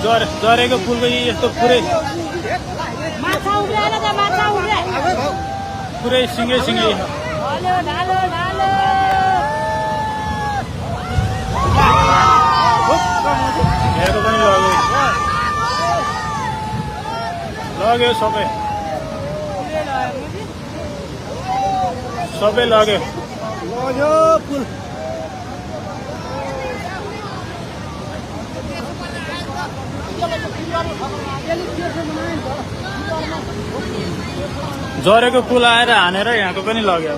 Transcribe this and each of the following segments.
झरेको फुलको यस्तो पुरै सिङ्गै सिङ्गै हेरेको पनि लग्यो सबै लग्यो फुल झरेको फुल आएर हानेर यहाँको पनि लग्यो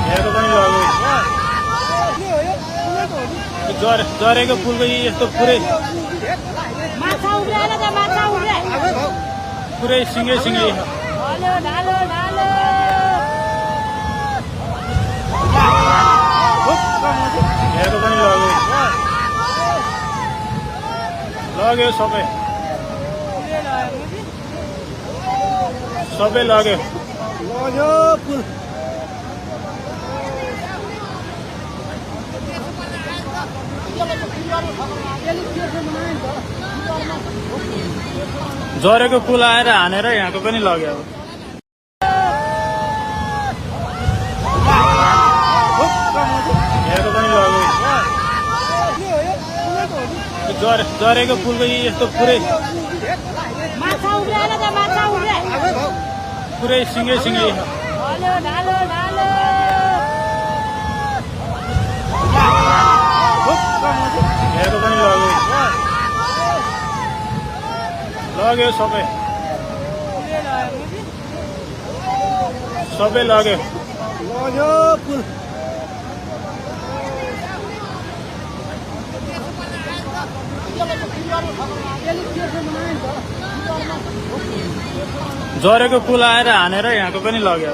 हेरेको पनि झरेको फुलको यस्तो पुरै सिङ्गै सिङ्गै हेरेको पनि लग्यो सबै लग्यो फुल झरेको फुल आएर हानेर यहाँको पनि लग्यो हेरेको पनि झरेको फुलको यस्तो पुरै सिङ्गै सिङ्गै हेरेको पनि लग्यो सबै लग्यो फुल झरेको फुल आएर हानेर यहाँको पनि लग्यो